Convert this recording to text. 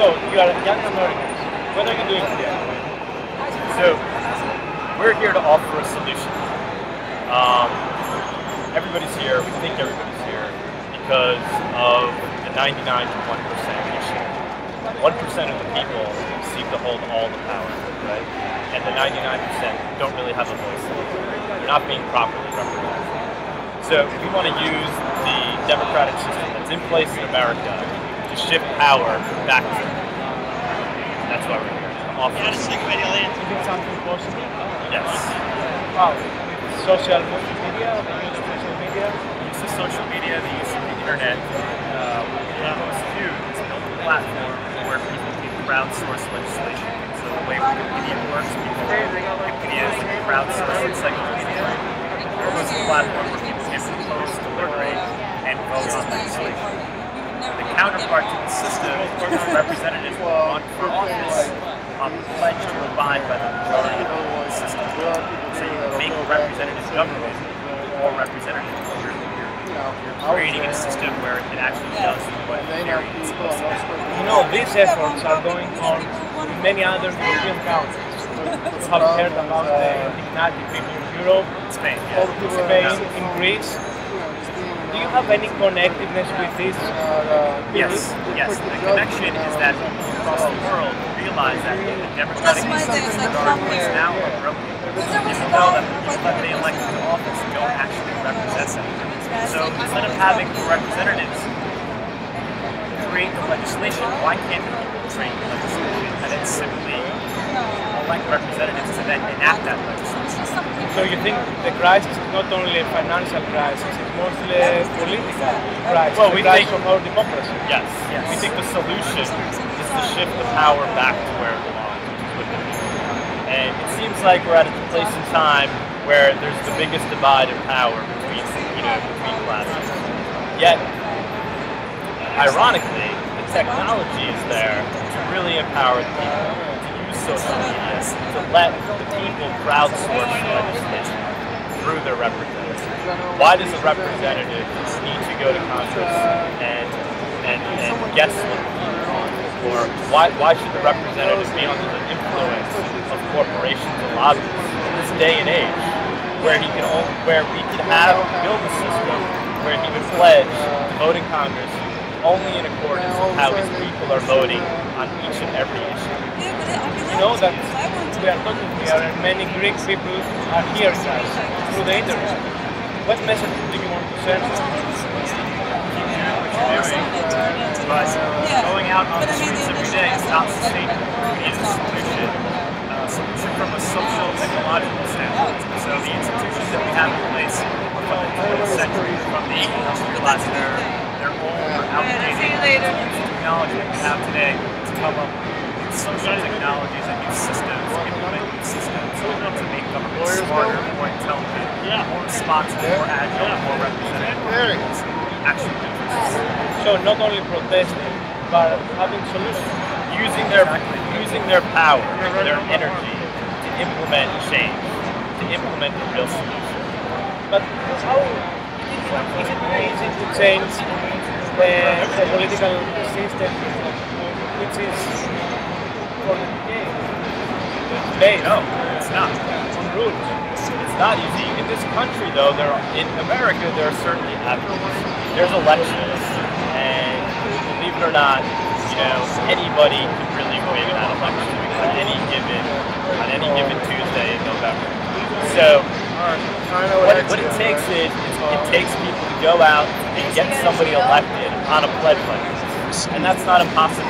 So, you are young Americans. What are you doing here? So, we're here to offer a solution. Everybody's here, we think everybody's here, because of the 99 to 1% issue. 1% of the people seem to hold all the power, right? And the 99% don't really have a voice. They're not being properly represented. So we want to use the democratic system that's in place in America to shift power back to them. That's why we're here. You did something possible? Yes. Wow. Social media? The use of social media, the use of the internet. What most do is build a platform where people can crowdsource legislation. So the way Wikipedia works, people Wikipedia is a crowdsourced encyclopedia. It's a platform where people can propose, deliberate, and vote on legislation. The counterpart to the system is representatives who run for office pledge to abide by the majority of the system. So you make representative government more representative. You're creating a system where it actually does what it's supposed to do. You know, these efforts are going on in many other European countries. You have heard about the Ignited people in Europe, Spain, in Greece. Do you have any connectiveness with this? Yes. The connection is that people across the world realize that the democratic is now broken. Even though that the people that they elect into office don't actually represent them. So instead of having representatives create the legislation, why can't the people create the legislation and then simply elect representatives to then enact that legislation? So you think the crisis is not only a financial crisis, it's mostly a political crisis, well, we think of our democracy? Yes. We think the solution is to shift the power back to where it belongs, which is with the people. And it seems like we're at a place in time where there's the biggest divide in power between classes. Yet, ironically, the technology is there to really empower the people, to use social media, to let the people crowdsource legislation through their representatives. Why does a representative need to go to Congress and guess what the people want? Or why should the representative be under the influence of corporations and lobbyists in this day and age, where we could build a system where he would pledge to vote in Congress only in accordance with how his people are voting on each and every issue. You know that we are talking here and many Greek people are here through the internet. What message do you want to send? But going out on the streets every day is not sustainable. We need a solution. Solution from a social technological standpoint. So the institutions that we have in place from the 20th century, from the industrialized era, they're old, outdated. Technology that we have today to come up with social technologies and new systems, implement new systems to make government smarter, more intelligent, more responsive, more agile, more representative. Actually, so not only protesting, but having solutions. Using their power, their energy to implement change, to implement the real solution. But how is it easy to change the political system, which is for the decade? No, it's not. On rules. It's not easy. In this country, though, in America, there are certainly avenues. There's elections, and believe it or not, anybody can really win that election on any given Tuesday in November. So what it takes is it takes people to go out and get somebody elected on a pledge like this, and that's not impossible.